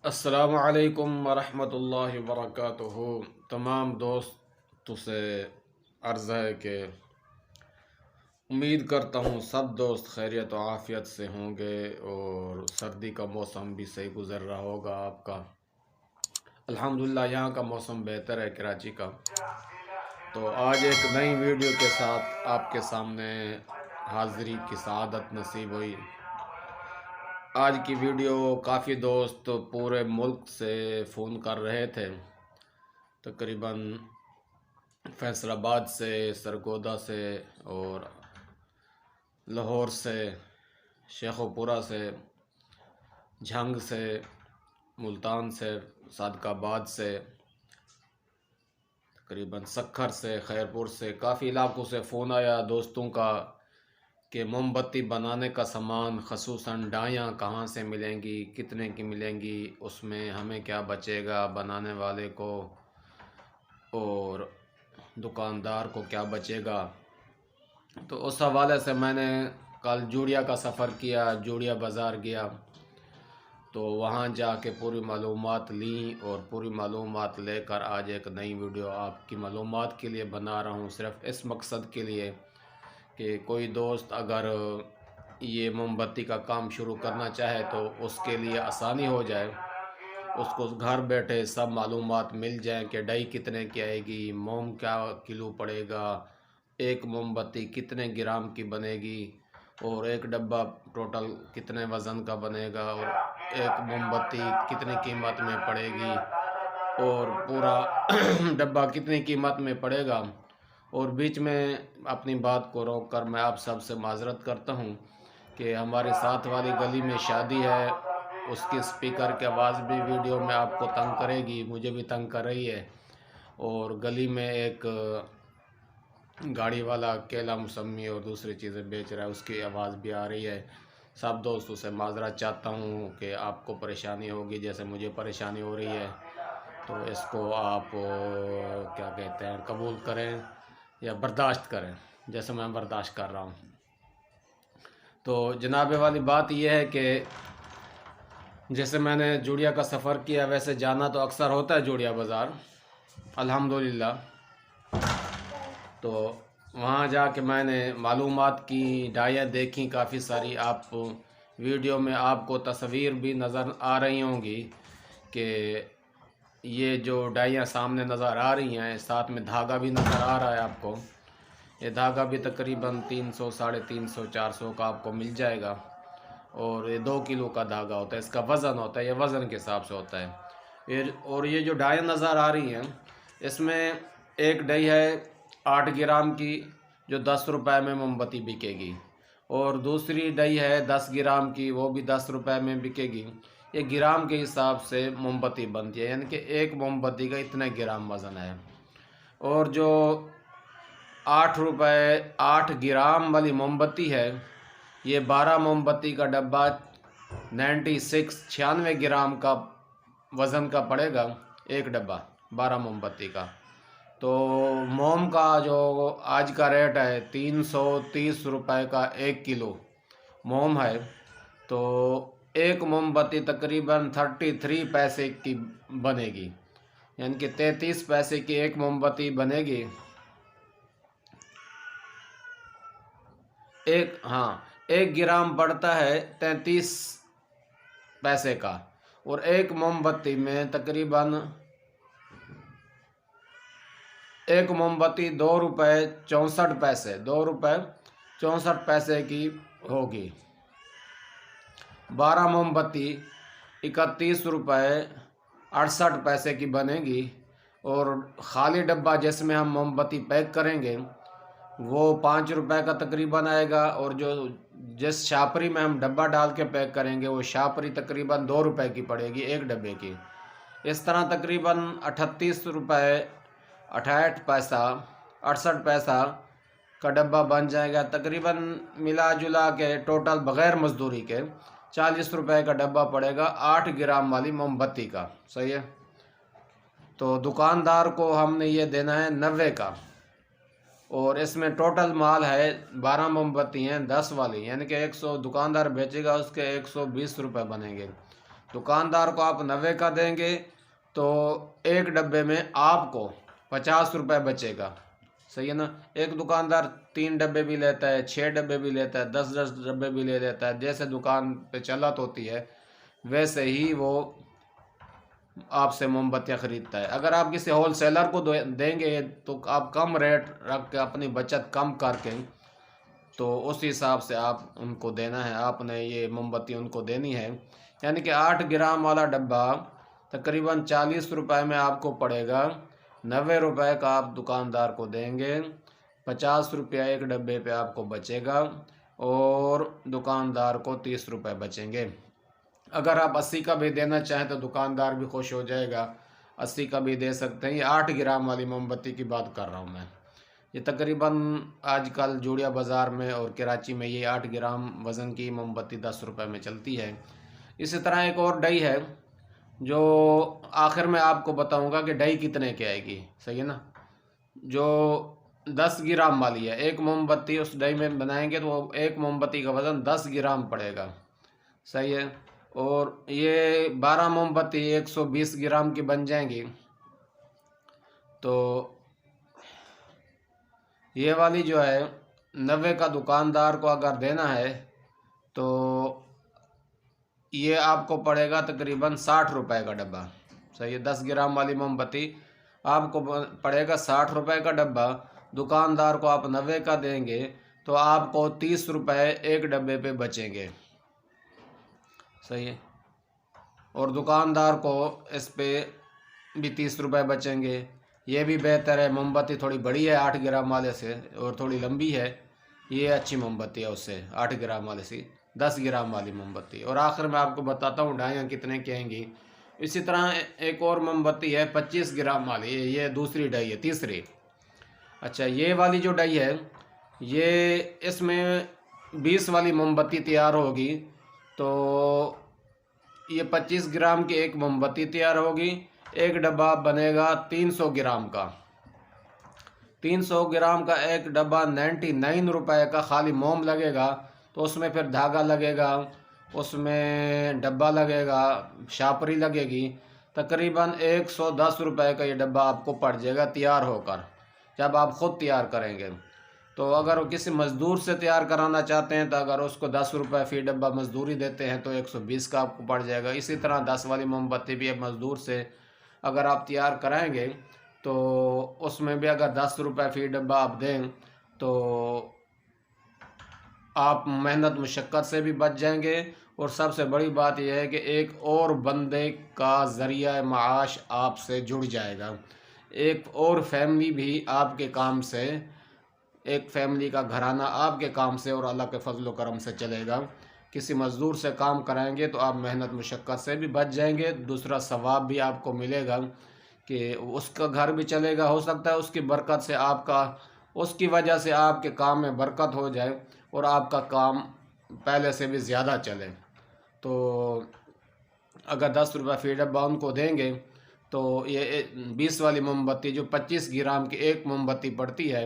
अस्सलामु अलैकुम वरहमतुल्लाहि वबरकातुहू। तमाम दोस्तों से अर्ज़ है कि उम्मीद करता हूँ सब दोस्त खैरियत और आफ़ियत से होंगे और सर्दी का मौसम भी सही गुज़र रहा होगा आपका। अल्हम्दुलिल्लाह यहाँ का मौसम बेहतर है कराची का। तो आज एक नई वीडियो के साथ आपके सामने हाज़िरी की सआदत नसीब हुई। आज की वीडियो काफ़ी दोस्त पूरे मुल्क से फ़ोन कर रहे थे, तकरीबन फैसलाबाद से, सरगोदा से और लाहौर से, शेखोपुरा से, झंग से, मुल्तान से, सादकाबाद से, तकरीबन सक्खर से, खैरपुर से, काफ़ी इलाक़ों से फ़ोन आया दोस्तों का कि मोमबत्ती बनाने का सामान ख़ुसूसन डाइयाँ कहाँ से मिलेंगी, कितने की मिलेंगी, उसमें हमें क्या बचेगा बनाने वाले को और दुकानदार को क्या बचेगा। तो उस हवाले से मैंने कल जूड़िया का सफ़र किया, जूड़िया बाज़ार गया तो वहाँ जाके पूरी मालूमात ली और पूरी मालूमात लेकर आज एक नई वीडियो आपकी मालूमात के लिए बना रहा हूँ, सिर्फ़ इस मकसद के लिए कि कोई दोस्त अगर ये मोमबत्ती का काम शुरू करना चाहे तो उसके लिए आसानी हो जाए, उसको घर बैठे सब मालूमात मिल जाए कि डाई कितने की आएगी, मोम क्या किलो पड़ेगा, एक मोमबत्ती कितने ग्राम की बनेगी और एक डब्बा टोटल कितने वज़न का बनेगा और एक मोमबत्ती कितनी कीमत में पड़ेगी और पूरा डब्बा कितनी कीमत में पड़ेगा। और बीच में अपनी बात को रोक कर मैं आप सब से माज़रत करता हूँ कि हमारे साथ वाली गली में शादी है, उसकी स्पीकर की आवाज़ भी वीडियो में आपको तंग करेगी, मुझे भी तंग कर रही है। और गली में एक गाड़ी वाला केला मौसमी और दूसरी चीज़ें बेच रहा है, उसकी आवाज़ भी आ रही है। सब दोस्तों से माज़रत चाहता हूँ कि आपको परेशानी होगी जैसे मुझे परेशानी हो रही है, तो इसको आप क्या कहते हैं कबूल करें या बर्दाश्त करें जैसे मैं बर्दाश्त कर रहा हूँ। तो जनाब वाली बात यह है कि जैसे मैंने जूड़िया का सफ़र किया वैसे जाना तो अक्सर होता है जूड़िया बाज़ार अल्हम्दुलिल्लाह। तो वहाँ जाके मैंने मालूमात की, डाइयाँ देखी काफ़ी सारी। आप वीडियो में आपको तस्वीर भी नज़र आ रही होंगी कि ये जो डाइयाँ सामने नज़र आ रही हैं, साथ में धागा भी नज़र आ रहा है आपको। ये धागा भी तकरीबन 300, 350, 400 का आपको मिल जाएगा और ये 2 किलो का धागा होता है, इसका वज़न होता है, ये वज़न के हिसाब से होता है। और ये जो डाइयाँ नज़र आ रही हैं इसमें एक डाई है 8 ग्राम की जो 10 रुपए में मोमबत्ती बिकेगी और दूसरी डाई है 10 ग्राम की, वो भी 10 रुपए में बिकेगी। ये ग्राम के हिसाब से मोमबत्ती बनती है, यानी कि एक मोमबत्ती का इतने ग्राम वज़न है। और जो 8 रुपए 8 ग्राम वाली मोमबत्ती है, ये 12 मोमबत्ती का डब्बा 96 ग्राम का वज़न का पड़ेगा, एक डब्बा 12 मोमबत्ती का। तो मोम का जो आज का रेट है 330 रुपए का 1 किलो मोम है। तो एक मोमबत्ती तकरीबन 33 पैसे की बनेगी, यानी कि 33 पैसे की एक मोमबत्ती बनेगी। एक ग्राम पड़ता है 33 पैसे का और एक मोमबत्ती में तकरीबन एक मोमबत्ती 2 रुपये 64 पैसे की होगी। 12 मोमबत्ती 31 रुपये 68 पैसे की बनेगी और ख़ाली डब्बा जिसमें हम मोमबत्ती पैक करेंगे वो 5 रुपए का तकरीबन आएगा और जो जिस शापरी में हम डब्बा डाल के पैक करेंगे वो शापरी तकरीबन 2 रुपए की पड़ेगी एक डब्बे की। इस तरह तकरीबन 38 रुपये 68 पैसा 68 पैसा का डब्बा बन जाएगा। तकरीबन मिला जुला के टोटल बग़ैर मजदूरी के 40 रुपए का डब्बा पड़ेगा 8 ग्राम वाली मोमबत्ती का। सही है। तो दुकानदार को हमने ये देना है 90 का और इसमें टोटल माल है 12 मोमबत्ती हैं 10 वाली, यानी कि 100 दुकानदार बेचेगा, उसके 120 रुपये बनेंगे। दुकानदार को आप 90 का देंगे तो एक डब्बे में आपको 50 रुपये बचेगा। सही है ना। एक दुकानदार 3 डब्बे भी लेता है, 6 डब्बे भी लेता है, 10-10 डब्बे भी ले लेता है। जैसे दुकान पे चलत होती है वैसे ही वो आपसे मोमबत्तियाँ ख़रीदता है। अगर आप किसी होल सेलर को देंगे तो आप कम रेट रख के अपनी बचत कम करके तो उस हिसाब से आप उनको देना है। आपने ये मोमबत्ती उनको देनी है। यानी कि 8 ग्राम वाला डब्बा तकरीबन 40 रुपए में आपको पड़ेगा। 90 रुपए का आप दुकानदार को देंगे, 50 रुपया एक डब्बे पे आपको बचेगा और दुकानदार को 30 रुपये बचेंगे। अगर आप 80 का भी देना चाहें तो दुकानदार भी खुश हो जाएगा, 80 का भी दे सकते हैं। ये 8 ग्राम वाली मोमबत्ती की बात कर रहा हूँ मैं। ये तकरीबन आजकल जूड़िया बाज़ार में और कराची में ये 8 ग्राम वज़न की मोमबत्ती 10 रुपये में चलती है। इसी तरह एक और डई है जो आखिर में आपको बताऊंगा कि डई कितने की आएगी। सही है ना। जो 10 ग्राम वाली है, एक मोमबत्ती उस डई में बनाएंगे तो एक मोमबत्ती का वज़न 10 ग्राम पड़ेगा। सही है। और ये 12 मोमबत्ती 120 ग्राम की बन जाएंगी। तो ये वाली जो है 90 का दुकानदार को अगर देना है तो ये आपको पड़ेगा तकरीबन 60 रुपए का डब्बा। सही है। 10 ग्राम वाली मोमबत्ती आपको पड़ेगा 60 रुपए का डब्बा। दुकानदार को आप 90 का देंगे तो आपको 30 रुपए एक डब्बे पे बचेंगे। सही है। और दुकानदार को इस पे भी 30 रुपए बचेंगे। ये भी बेहतर है। मोमबत्ती थोड़ी बड़ी है 8 ग्राम वाले से और थोड़ी लंबी है। ये अच्छी मोमबत्ती है उससे 8 ग्राम वाले से 10 ग्राम वाली मोमबत्ती। और आखिर में आपको बताता हूँ डाइयाँ कितने की आएंगी। इसी तरह एक और मोमबत्ती है 25 ग्राम वाली, ये दूसरी डाई है, तीसरी। अच्छा, ये वाली जो डाई है ये इसमें 20 वाली मोमबत्ती तैयार होगी तो ये 25 ग्राम की एक मोमबत्ती तैयार होगी। एक डब्बा बनेगा 300 ग्राम का। 300 ग्राम का एक डब्बा 99 रुपए का खाली मोम लगेगा। तो उसमें फिर धागा लगेगा, उसमें डब्बा लगेगा, शापरी लगेगी। तकरीबन 110 रुपए का ये डब्बा आपको पड़ जाएगा तैयार होकर, जब आप ख़ुद तैयार करेंगे। तो अगर किसी मज़दूर से तैयार कराना चाहते हैं तो अगर उसको 10 रुपये फ़ी डब्बा मज़दूरी देते हैं तो 120 का आपको पड़ जाएगा। इसी तरह 10 वाली मोमबत्ती भी अब मज़दूर से अगर आप तैयार कराएंगे तो उसमें भी अगर 10 रुपये फ़ी डब्बा आप दें तो आप मेहनत मुशक्क़त से भी बच जाएंगे। और सबसे बड़ी बात यह है कि एक और बंदे का ज़रिया माश आपसे जुड़ जाएगा। एक और फैमिली भी आपके काम से, एक फैमिली का घराना आपके काम से और अल्लाह के फजल करम से चलेगा। किसी मज़दूर से काम कराएंगे तो आप मेहनत मुशक्क़त से भी बच जाएंगे। दूसरा सवाब भी आपको मिलेगा कि उसका घर भी चलेगा। हो सकता है उसकी बरकत से आपका, उसकी वजह से आपके काम में बरकत हो जाए और आपका काम पहले से भी ज़्यादा चले। तो अगर 10 रुपये फ़ी डब्बा उनको देंगे तो ये 20 वाली मोमबत्ती जो 25 ग्राम की एक मोमबत्ती पड़ती है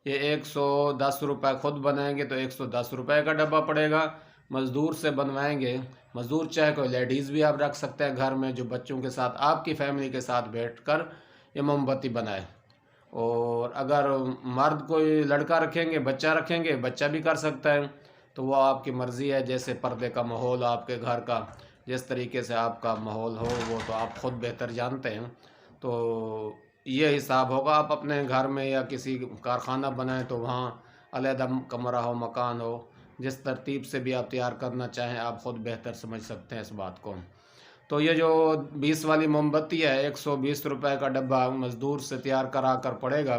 ये 110 रुपये ख़ुद बनाएंगे तो 110 रुपये का डब्बा पड़ेगा। मज़दूर से बनवाएंगे, मज़दूर चाहे कोई लेडीज़ भी आप रख सकते हैं घर में जो बच्चों के साथ, आपकी फैमिली के साथ बैठकर ये मोमबत्ती बनाए। और अगर मर्द कोई लड़का रखेंगे, बच्चा रखेंगे, बच्चा भी कर सकता है। तो वो आपकी मर्ज़ी है, जैसे पर्दे का माहौल आपके घर का, जिस तरीके से आपका माहौल हो वो तो आप ख़ुद बेहतर जानते हैं। तो ये हिसाब होगा। आप अपने घर में या किसी कारखाना बनाएं तो वहाँ अलहदा कमरा हो, मकान हो, जिस तरतीब से भी आप तैयार करना चाहें आप ख़ुद बेहतर समझ सकते हैं इस बात को। तो ये जो 20 वाली मोमबत्ती है 120 रुपये का डब्बा मज़दूर से तैयार करा कर पड़ेगा।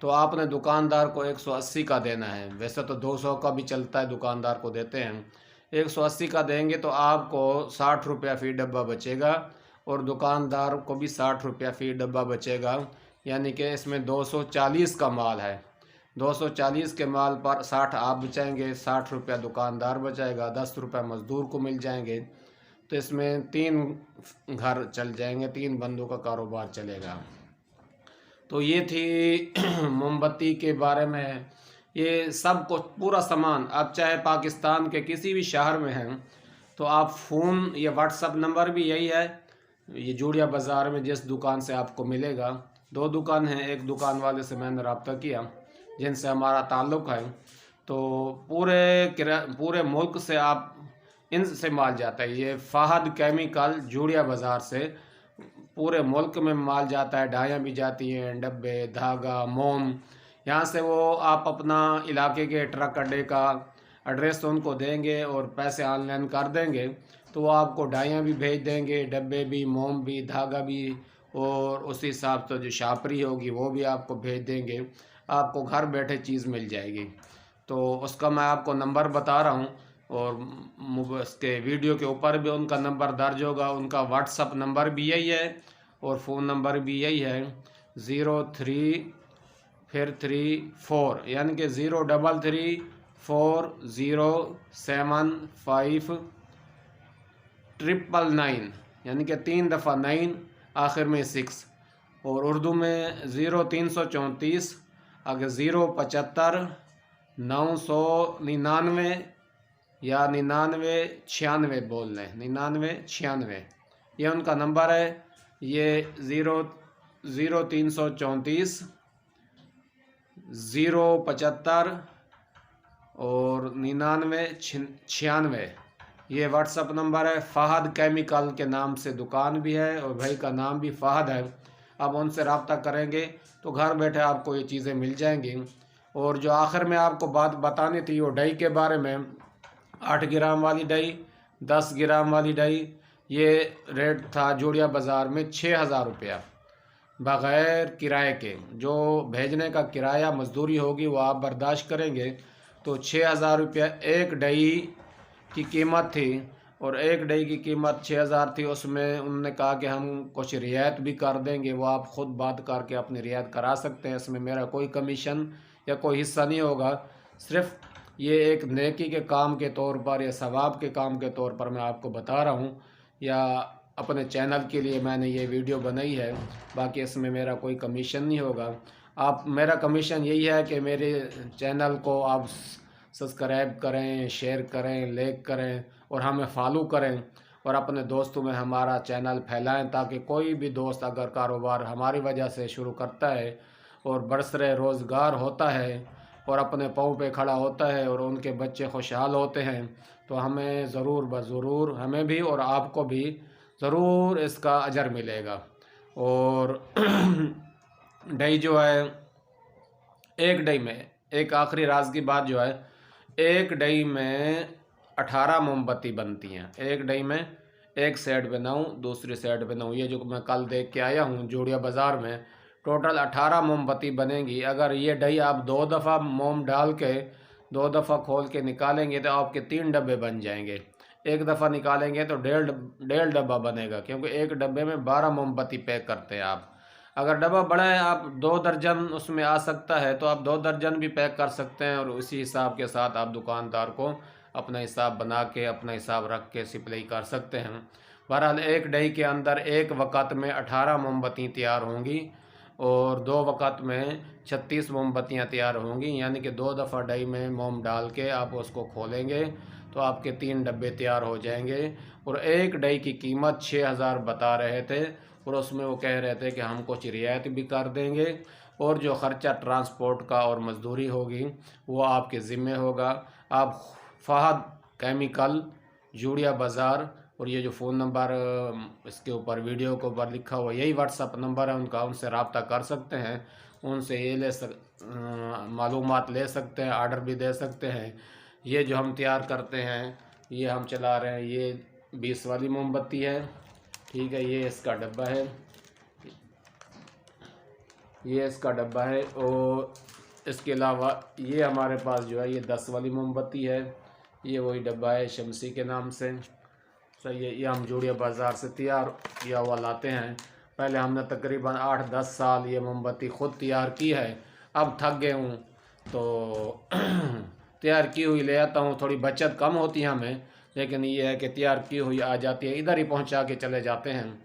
तो आपने दुकानदार को 180 का देना है। वैसे तो 200 का भी चलता है, दुकानदार को देते हैं। 180 का देंगे तो आपको 60 रुपया फ़ी डब्बा बचेगा और दुकानदार को भी 60 रुपया फ़ी डब्बा बचेगा। यानी कि इसमें 240 का माल है। 240 के माल पर 60 आप बचाएंगे, 60 रुपया दुकानदार बचाएगा, 10 रुपये मज़दूर को मिल जाएंगे। तो इसमें 3 घर चल जाएंगे, 3 बंदों का कारोबार चलेगा। तो ये थी मोमबत्ती के बारे में। ये सब कुछ पूरा सामान आप चाहे पाकिस्तान के किसी भी शहर में हैं तो आप फ़ोन या व्हाट्सअप नंबर भी यही है, ये जूड़िया बाज़ार में जिस दुकान से आपको मिलेगा। 2 दुकान हैं, एक दुकान वाले से मैंने रब्ता किया जिनसे हमारा ताल्लुक़ है, तो पूरे मुल्क से आप इनसे माल जाता है। ये फ़हद केमिकल जूड़िया बाज़ार से पूरे मुल्क में माल जाता है, डाइयाँ भी जाती हैं, डब्बे, धागा, मोम। यहाँ से वो आप अपना इलाके के ट्रक अड्डे का एड्रेस उनको देंगे और पैसे ऑनलाइन कर देंगे, तो वो आपको डाइयाँ भी भेज देंगे, डब्बे भी, मोम भी, धागा भी, और उसी हिसाब से जो शापरी होगी वो भी आपको भेज देंगे। आपको घर बैठे चीज़ मिल जाएगी। तो उसका मैं आपको नंबर बता रहा हूँ, और उसके वीडियो के ऊपर भी उनका नंबर दर्ज होगा। उनका व्हाट्सअप नंबर भी यही है और फ़ोन नंबर भी यही है, 03 फिर 34, यानी कि 033407599, यानी कि 3 दफ़ा 9 आखिर में 6, और उर्दू में 0334 आगे 075 999 या 9996 बोल लें, 9996, ये उनका नंबर है। ये 0334 075 और 9996, ये व्हाट्सअप नंबर है। फ़हद केमिकल के नाम से दुकान भी है और भाई का नाम भी फ़हद है। अब उनसे रब्ता करेंगे तो घर बैठे आपको ये चीज़ें मिल जाएंगी। और जो आखिर में आपको बात बतानी थी वो डाई के बारे में, 8 ग्राम वाली डाई, 10 ग्राम वाली डाई, ये रेट था जूड़िया बाज़ार में 6000 रुपया बग़ैर किराए के। जो भेजने का किराया मजदूरी होगी वो आप बर्दाश्त करेंगे, तो 6000 रुपया एक डाई की कीमत थी। और एक डाई की कीमत 6000 थी, उसमें उन्होंने कहा कि हम कुछ रियायत भी कर देंगे, वो आप ख़ुद बात करके अपनी रियायत करा सकते हैं। इसमें मेरा कोई कमीशन या कोई हिस्सा नहीं होगा, सिर्फ़ ये एक नेकी के काम के तौर पर या सवाब के काम के तौर पर मैं आपको बता रहा हूँ, या अपने चैनल के लिए मैंने ये वीडियो बनाई है। बाकी इसमें मेरा कोई कमीशन नहीं होगा। आप, मेरा कमीशन यही है कि मेरे चैनल को आप सब्सक्राइब करें, शेयर करें, लाइक करें और हमें फॉलो करें, और अपने दोस्तों में हमारा चैनल फैलाएं, ताकि कोई भी दोस्त अगर कारोबार हमारी वजह से शुरू करता है और बरसरे रोज़गार होता है और अपने पाँव पे खड़ा होता है और उनके बच्चे खुशहाल होते हैं, तो हमें ज़रूर ज़रूर, हमें भी और आपको भी ज़रूर इसका अजर मिलेगा। और डाई जो है, एक डाई में, एक आखिरी राज की बात जो है, एक डाई में 18 मोमबत्ती बनती हैं। एक डाई में एक साइड पे 9, दूसरी साइड पे 9। ये जो मैं कल देख के आया हूँ जूड़िया बाज़ार में, टोटल 18 मोमबत्ती बनेंगी। अगर ये डाई आप 2 दफ़ा मोम डाल के 2 दफ़ा खोल के निकालेंगे तो आपके 3 डब्बे बन जाएंगे। एक दफ़ा निकालेंगे तो डेढ़ डब्बा बनेगा, क्योंकि एक डब्बे में 12 मोमबत्ती पैक करते हैं आप। अगर डब्बा बड़ा है, आप 2 दर्जन उसमें आ सकता है, तो आप 2 दर्जन भी पैक कर सकते हैं, और उसी हिसाब के साथ आप दुकानदार को अपना हिसाब बना के, अपना हिसाब रख के सप्लाई कर सकते हैं। बहरहाल एक डाई के अंदर एक वक़्त में 18 मोमबत्ती तैयार होंगी और 2 वक़्त में 36 मोमबत्तियाँ तैयार होंगी, यानी कि 2 दफ़ा डाई में मोम डाल के आप उसको खोलेंगे तो आपके 3 डब्बे तैयार हो जाएंगे। और एक डाई की कीमत 6000 बता रहे थे, और उसमें वो कह रहे थे कि हम कुछ रियायत भी कर देंगे, और जो ख़र्चा ट्रांसपोर्ट का और मजदूरी होगी वो आपके ज़िम्मे होगा। आप फ़हद केमिकल जूड़िया बाज़ार, और ये जो फ़ोन नंबर इसके ऊपर वीडियो के ऊपर लिखा हुआ, यही व्हाट्सअप नंबर है उनका, उनसे रब्ता कर सकते हैं। उनसे ये मालूमात ले सकते हैं, आर्डर भी दे सकते हैं। ये जो हम तैयार करते हैं, ये हम चला रहे हैं, ये 20 वाली मोमबत्ती है, ठीक है, ये इसका डब्बा है, ये इसका डब्बा है। और इसके अलावा ये हमारे पास जो है ये 10 वाली मोमबत्ती है, ये वही डब्बा है शमसी के नाम से। सही है, ये हम जूड़िया बाज़ार से तैयार किया हुआ लाते हैं। पहले हमने तकरीबन 8-10 साल ये मोमबत्ती ख़ुद तैयार की है, अब थक गए हूँ तो तैयार की हुई ले आता हूँ। थोड़ी बचत कम होती है हमें, लेकिन ये है कि तैयार की हुई आ जाती है, इधर ही पहुँचा के चले जाते हैं।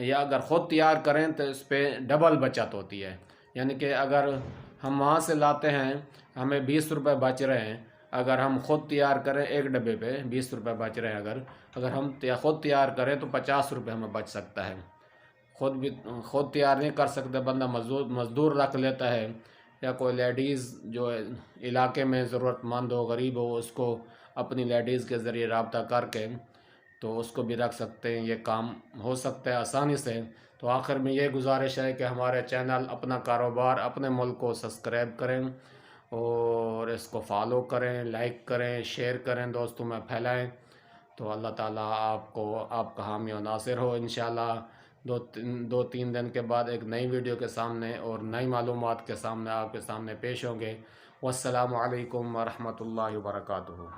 या अगर ख़ुद तैयार करें तो इस पर डबल बचत होती है, यानी कि अगर हम वहाँ से लाते हैं हमें 20 रुपये बच रहे हैं, अगर हम ख़ुद तैयार करें एक डब्बे पे 20 रुपये बच रहे हैं, अगर हम ख़ुद तैयार करें तो 50 रुपये हमें बच सकता है। खुद तैयार नहीं कर सकते, बंदा मज़दूर रख लेता है, या कोई लेडीज़ जो इलाके में ज़रूरतमंद हो, गरीब हो, उसको अपनी लेडीज़ के ज़रिए रब्ता करके तो उसको भी रख सकते हैं। ये काम हो सकता है आसानी से। तो आखिर में ये गुजारिश है कि हमारे चैनल अपना कारोबार अपने मुल्क को सब्सक्राइब करें और इसको फॉलो करें, लाइक करें, शेयर करें, दोस्तों में फैलाएं। तो अल्लाह ताला आपको आपका हामी और नासिर हो। इंशाल्लाह 2-3 दिन के बाद एक नई वीडियो के सामने और नई मालूमात के सामने आपके सामने पेश होंगे। वस्सलामु अलैकुम वरहमतुल्लाहि वबरकातुहू।